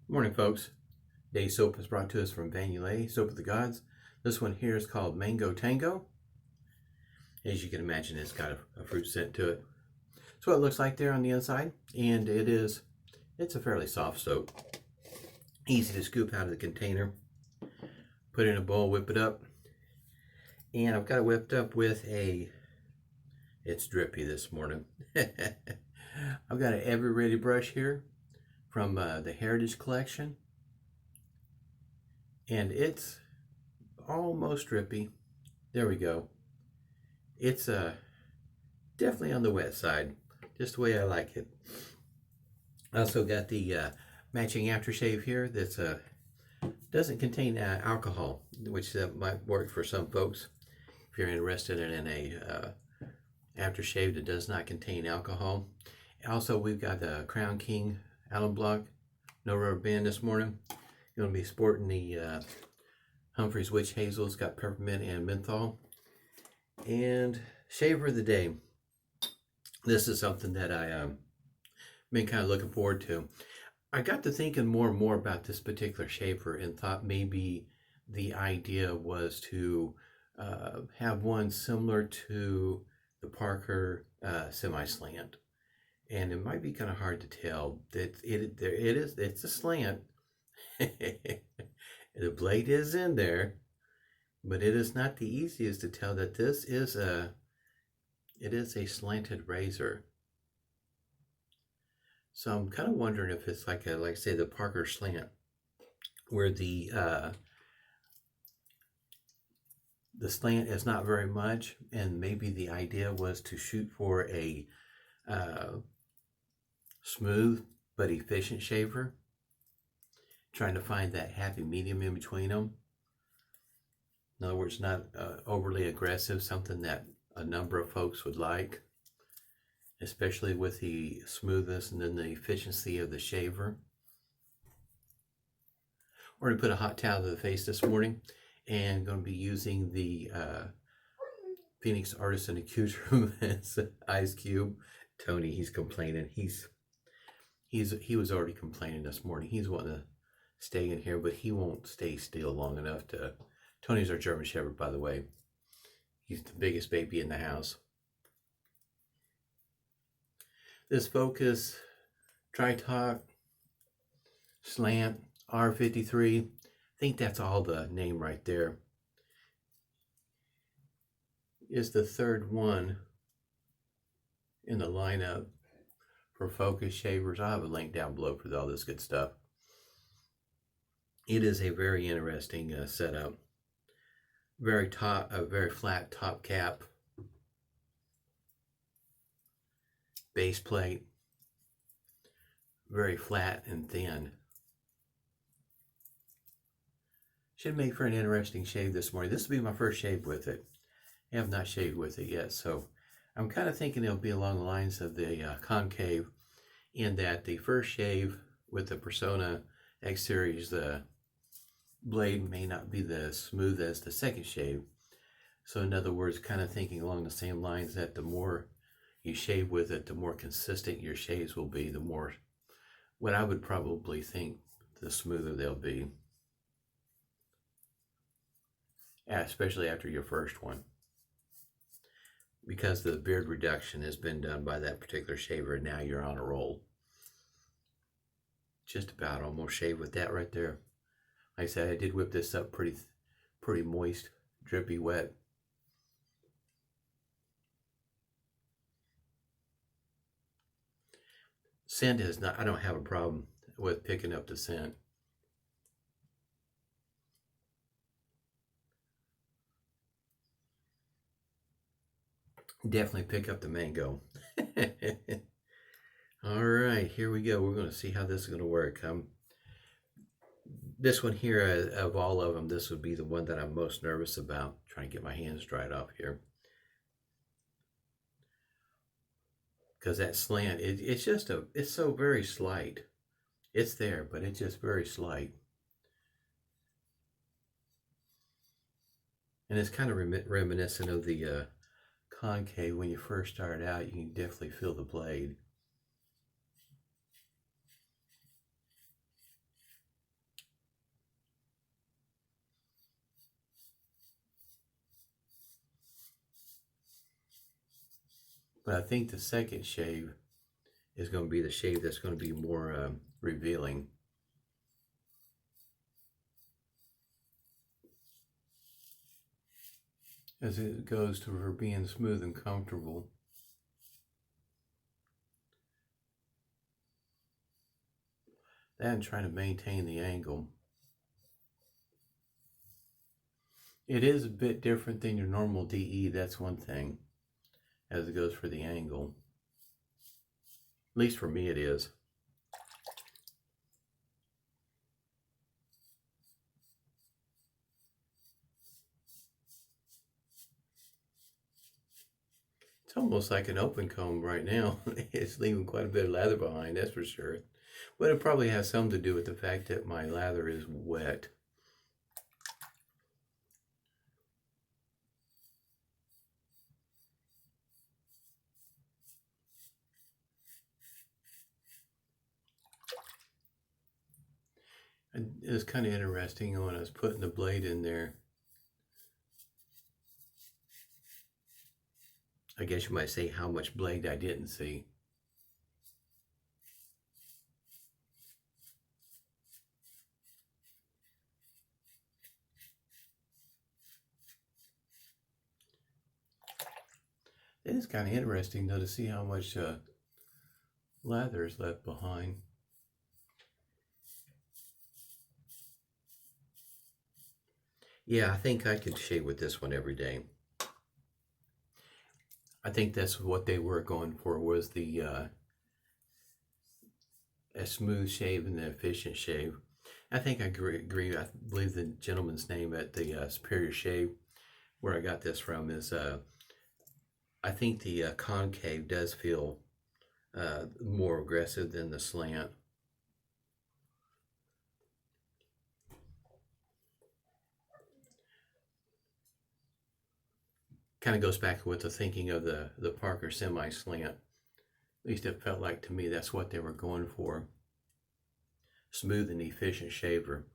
Morning, folks. Today's soap is brought to us from Yulay, Soap of the Gods. This one here is called Mango Tango. As you can imagine, it's got a fruit scent to it. That's what it looks like there on the inside, and it's a fairly soft soap. Easy to scoop out of the container. Put it in a bowl, whip it up. And I've got it whipped up with it's drippy this morning. I've got an Ever Ready brush here from the Heritage Collection. And it's almost drippy. There we go. It's definitely on the wet side, just the way I like it. I also got the matching aftershave here that's doesn't contain alcohol, which might work for some folks if you're interested in a aftershave that does not contain alcohol. Also, we've got the Crown King alum block, no rubber band this morning. You're going to be sporting the Humphreys Witch Hazel. It's got peppermint and menthol. And shaver of the day. This is something that I been kind of looking forward to. I got to thinking more and more about this particular shaver and thought maybe the idea was to have one similar to the Parker semi-slant. And it might be kind of hard to tell that it's a slant. The blade is in there, but it is not the easiest to tell that this is a slanted razor. So I'm kind of wondering if it's like say the Parker slant, where the slant is not very much, and maybe the idea was to shoot for a smooth but efficient shaver, trying to find that happy medium in between them. In other words, not overly aggressive, something that a number of folks would like, especially with the smoothness and then the efficiency of the shaver. We're going to put a hot towel to the face this morning, and going to be using the Phoenix Artisan Accoutrements Ice Cube. Tony, he's complaining. He was already complaining this morning. He's wanting to stay in here, but he won't stay still long enough to. Tony's our German Shepherd, by the way. He's the biggest baby in the house. This Focus Tritok Slant R53. I think that's all the name right there. Is the third one in the lineup for Focus shavers. I'll have a link down below for all this good stuff. It is a very interesting setup. Very flat top cap, base plate, very flat and thin. Should make for an interesting shave this morning. This will be my first shave with it. I have not shaved with it yet, so I'm kind of thinking it'll be along the lines of the concave, in that the first shave with the Personna X Series, the blade may not be as smooth as the second shave. So in other words, kind of thinking along the same lines that the more you shave with it, the more consistent your shaves will be, the more, what I would probably think, the smoother they'll be. Especially after your first one. Because the beard reduction has been done by that particular shaver, and now you're on a roll. Just about almost shaved with that right there. Like I said, I did whip this up pretty moist, drippy, wet. Scent is not, I don't have a problem with picking up the scent. Definitely pick up the mango. All right, here we go. We're going to see how this is going to work. This one here, of all of them, this would be the one that I'm most nervous about. Trying to get my hands dried off here. Because that slant, it's so very slight. It's there, but it's just very slight. And it's kind of reminiscent of the concave. When you first start out, you can definitely feel the blade. But I think the second shave is going to be the shave that's going to be more revealing. As it goes to her being smooth and comfortable. And trying to maintain the angle. It is a bit different than your normal DE, that's one thing, as it goes for the angle. At least for me it is. It's almost like an open comb right now. It's leaving quite a bit of lather behind, that's for sure. But it probably has something to do with the fact that my lather is wet. And it was kind of interesting when I was putting the blade in there. I guess you might say how much blade I didn't see. It is kind of interesting though to see how much lather is left behind. Yeah, I think I could shave with this one every day. I think that's what they were going for, was the a smooth shave and an efficient shave. I think I agree. I believe the gentleman's name at the Superior Shave, where I got this from, is I think the concave does feel more aggressive than the slant. Kind of goes back with the thinking of the Parker semi-slant. At least it felt like to me that's what they were going for. Smooth and efficient shaver.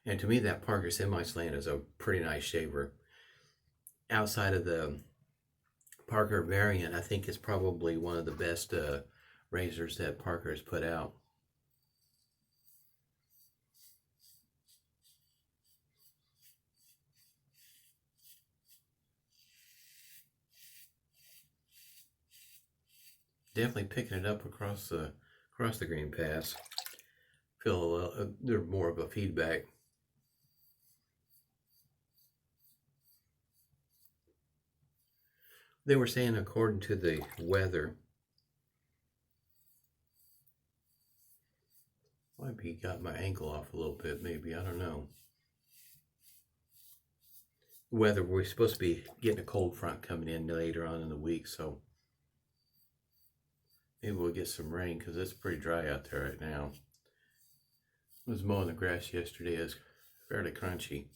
And to me that Parker semi-slant is a pretty nice shaver. Outside of the Parker variant, I think it's probably one of the best razors that Parker has put out. Definitely picking it up across the green pass. Feel there's more of a feedback. They were saying according to the weather, might be got my ankle off a little bit, maybe, I don't know. Weather, we're supposed to be getting a cold front coming in later on in the week, so maybe we'll get some rain because it's pretty dry out there right now. I was mowing the grass yesterday. It's fairly crunchy.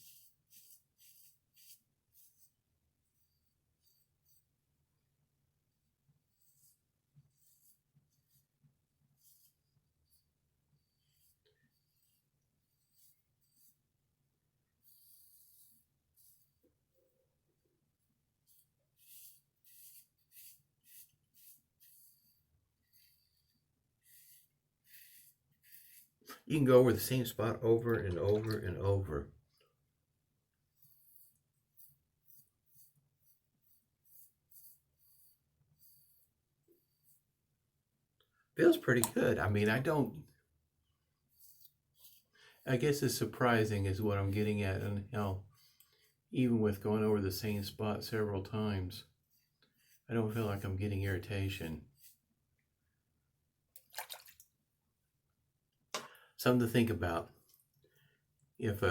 You can go over the same spot over and over and over. Feels pretty good. I mean, I guess it's surprising is what I'm getting at, and how even with going over the same spot several times, I don't feel like I'm getting irritation. Something to think about. If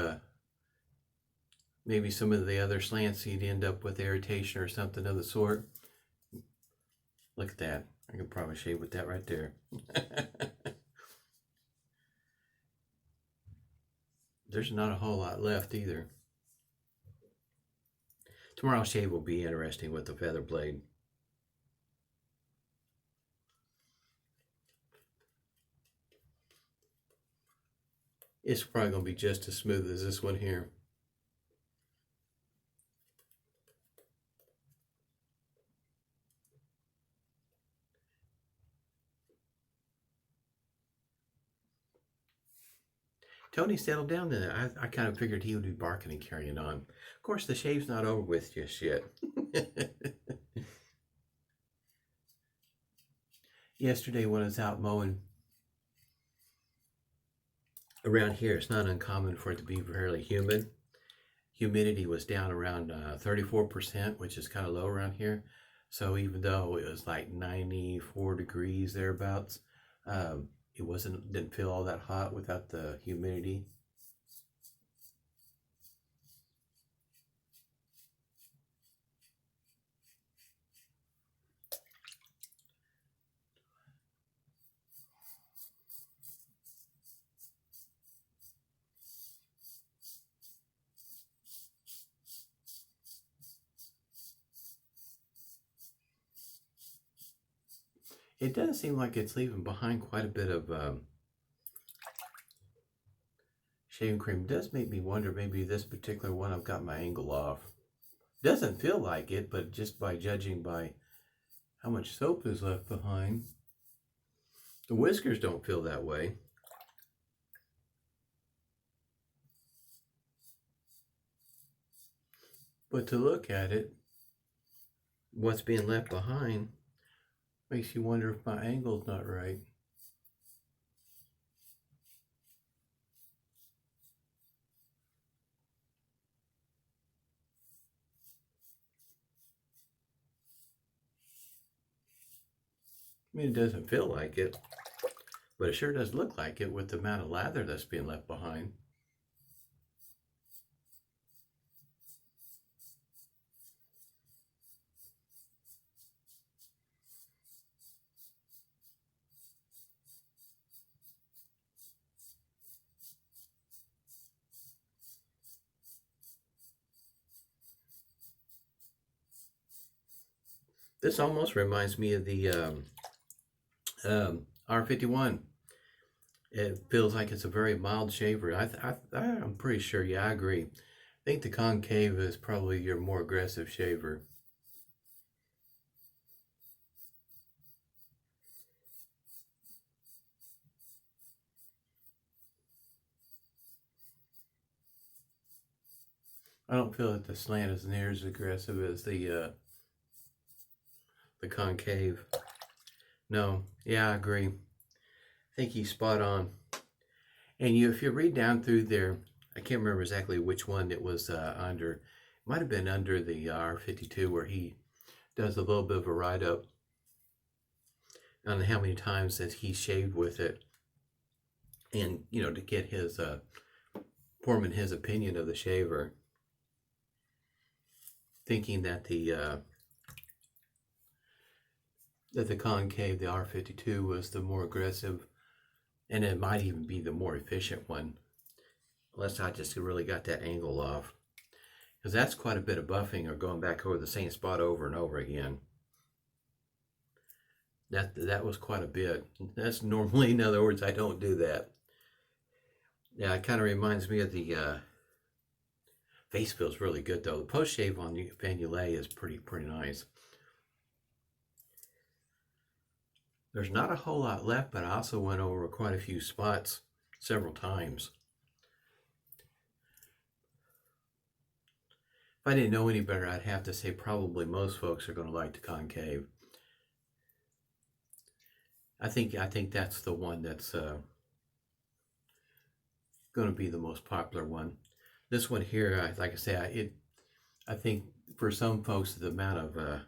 maybe some of the other slants you'd end up with irritation or something of the sort. Look at that. I could probably shave with that right there. There's not a whole lot left either. Tomorrow's shave will be interesting with the feather blade. It's probably going to be just as smooth as this one here. Tony settled down then. I kind of figured he would be barking and carrying on. Of course, the shave's not over with just yet. Yesterday when I was out mowing around here, it's not uncommon for it to be fairly humid. Humidity was down around 34%, which is kind of low around here. So even though it was like 94 degrees thereabouts, it didn't feel all that hot without the humidity. It does seem like it's leaving behind quite a bit of shaving cream. It does make me wonder, maybe this particular one I've got my angle off. Doesn't feel like it, but just by judging by how much soap is left behind. The whiskers don't feel that way. But to look at it, what's being left behind makes you wonder if my angle's not right. I mean, it doesn't feel like it, but it sure does look like it with the amount of lather that's being left behind. This almost reminds me of the R51. It feels like it's a very mild shaver. I'm pretty sure, yeah, I agree. I think the concave is probably your more aggressive shaver. I don't feel that the slant is near as aggressive as the concave. No, yeah, I agree. I think he's spot on. And if you read down through there, I can't remember exactly which one it was under. It might have been under the R52 where he does a little bit of a write-up on how many times that he shaved with it. And, to get his, forming his opinion of the shaver. Thinking that the concave, the R52, was the more aggressive, and it might even be the more efficient one, unless I just really got that angle off, because that's quite a bit of buffing or going back over the same spot over and over again. That was quite a bit. That's normally, in other words, I don't do that. Yeah, it kind of reminds me of the face feels really good though. The post shave on Yulay is pretty nice. There's not a whole lot left, but I also went over quite a few spots several times. If I didn't know any better, I'd have to say probably most folks are going to like the concave. I think that's the one that's going to be the most popular one. This one here, like I say, I think for some folks the amount of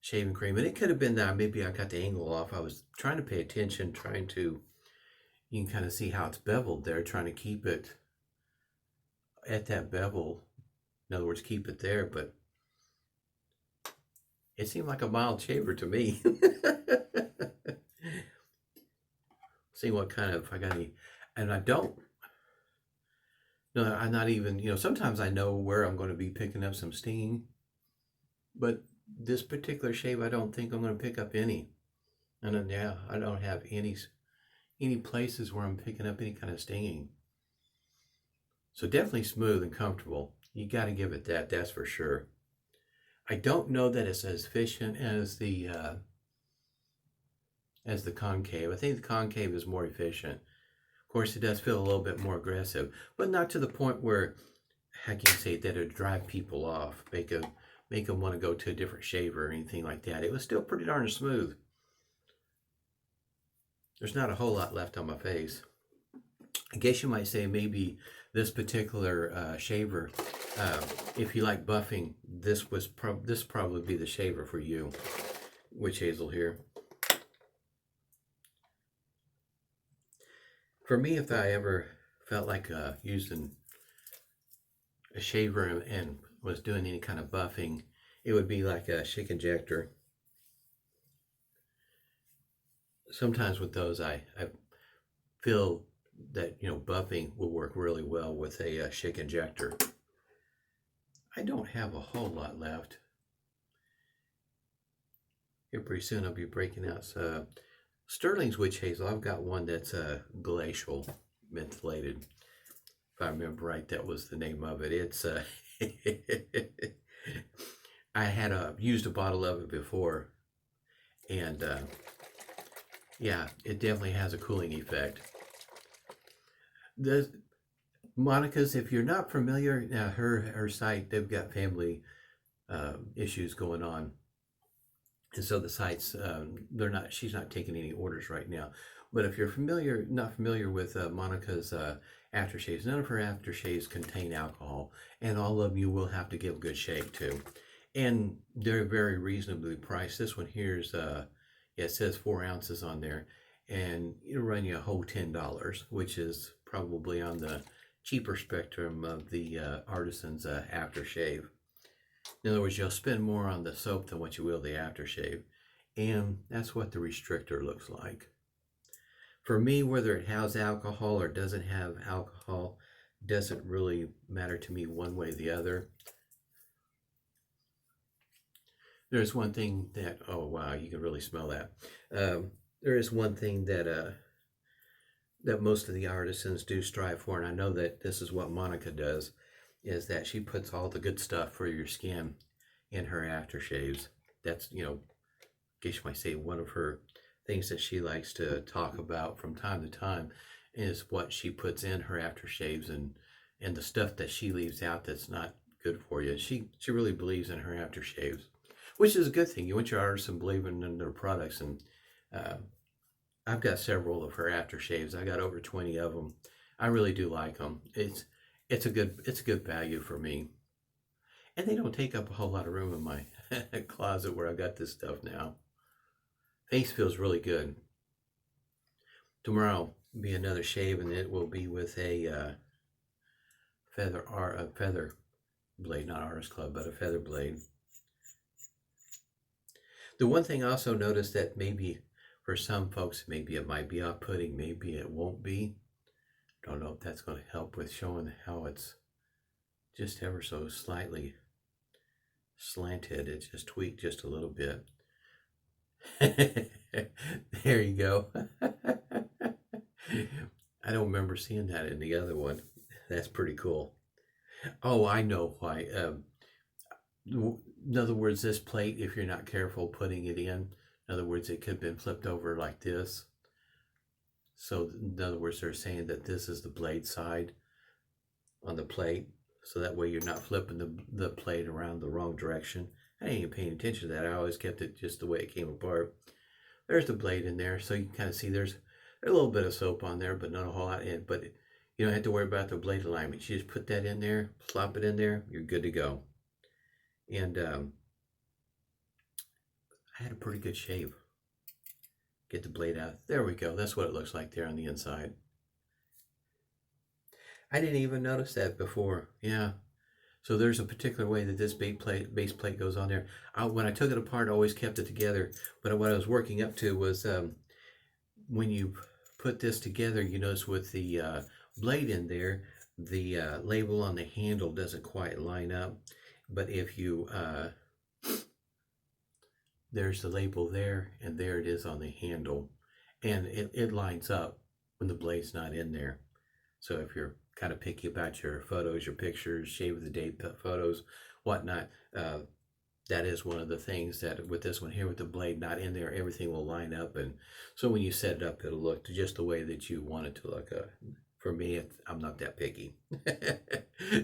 shaving cream, and it could have been that maybe I got the angle off. I was trying to pay attention, you can kind of see how it's beveled there, trying to keep it at that bevel. In other words, keep it there, but it seemed like a mild shaver to me. See what kind of, I got any, and I don't, no, I'm not even, sometimes I know where I'm going to be picking up some stinging, but this particular shave, I don't think I'm going to pick up any. And then, yeah, I don't have any places where I'm picking up any kind of stinging. So definitely smooth and comfortable. You got to give it that, that's for sure. I don't know that it's as efficient as the concave. I think the concave is more efficient. Of course, it does feel a little bit more aggressive, but not to the point where, how can you say, that it'd drive people off, make them want to go to a different shaver or anything like that. It was still pretty darn smooth. There's not a whole lot left on my face. I guess you might say maybe this particular shaver, if you like buffing, this probably be the shaver for you. Witch hazel here. For me, if I ever felt like using a shaver and was doing any kind of buffing, it would be like a shake injector. Sometimes with those, I feel that, you know, buffing will work really well with a shake injector. I don't have a whole lot left. Here pretty soon I'll be breaking out Sterling's Witch Hazel. I've got one that's glacial, mentholated. If I remember right, that was the name of it. It's I had used a bottle of it before, and yeah, it definitely has a cooling effect. The Monica's, if you're not familiar, her site, they've got family issues going on, and so the sites, she's not taking any orders right now. But if you're not familiar with Monica's aftershaves, none of her aftershaves contain alcohol, and all of them you will have to give a good shake to. And they're very reasonably priced. This one here is, it says 4 ounces on there, and it'll run you a whole $10, which is probably on the cheaper spectrum of the Artisan's aftershave. In other words, you'll spend more on the soap than what you will the aftershave, and that's what the restrictor looks like. For me, whether it has alcohol or doesn't have alcohol doesn't really matter to me one way or the other. There's one thing that, oh wow, you can really smell that. There is one thing that that most of the artisans do strive for, and I know that this is what Monica does, is that she puts all the good stuff for your skin in her aftershaves. That's, you know, I guess you might say one of her things that she likes to talk about from time to time is what she puts in her aftershaves and the stuff that she leaves out that's not good for you. She really believes in her aftershaves, which is a good thing. You want your artisan believing in their products, and I've got several of her aftershaves. I got over 20 of them. I really do like them. It's a good value for me, and they don't take up a whole lot of room in my closet where I've got this stuff now. Face feels really good. Tomorrow will be another shave, and it will be with a feather blade, not Artist Club, but a feather blade. The one thing I also noticed that maybe for some folks, maybe it might be off-putting, maybe it won't be. Don't know if that's going to help with showing how it's just ever so slightly slanted. It's just tweaked just a little bit. There you go. I don't remember seeing that in the other one. That's pretty cool. Oh, I know why. In other words, this plate, if you're not careful putting it in other words, it could have been flipped over like this. So in other words, they're saying that this is the blade side on the plate. So that way you're not flipping the plate around the wrong direction. I ain't even paying attention to that. I always kept it just the way it came apart. There's the blade in there. So you can kind of see there's a little bit of soap on there, but not a whole lot in. But you don't have to worry about the blade alignment. You just put that in there, slop it in there, you're good to go. And I had a pretty good shave. Get the blade out. There we go. That's what it looks like there on the inside. I didn't even notice that before. Yeah. So there's a particular way that this base plate goes on there. When I took it apart, I always kept it together. But what I was working up to was when you put this together, you notice with the blade in there, the label on the handle doesn't quite line up. But if you, there's the label there, and there it is on the handle. And it lines up when the blade's not in there. So if you're kind of picky about your photos, your pictures, shave of the day photos, whatnot, that is one of the things that with this one here, with the blade not in there, everything will line up, and so when you set it up, it'll look just the way that you want it to look. For me, I'm not that picky.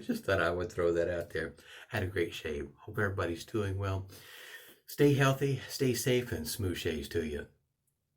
Just thought I would throw that out there. Had a great shave. Hope everybody's doing well. Stay healthy, stay safe, and smooth shaves to you.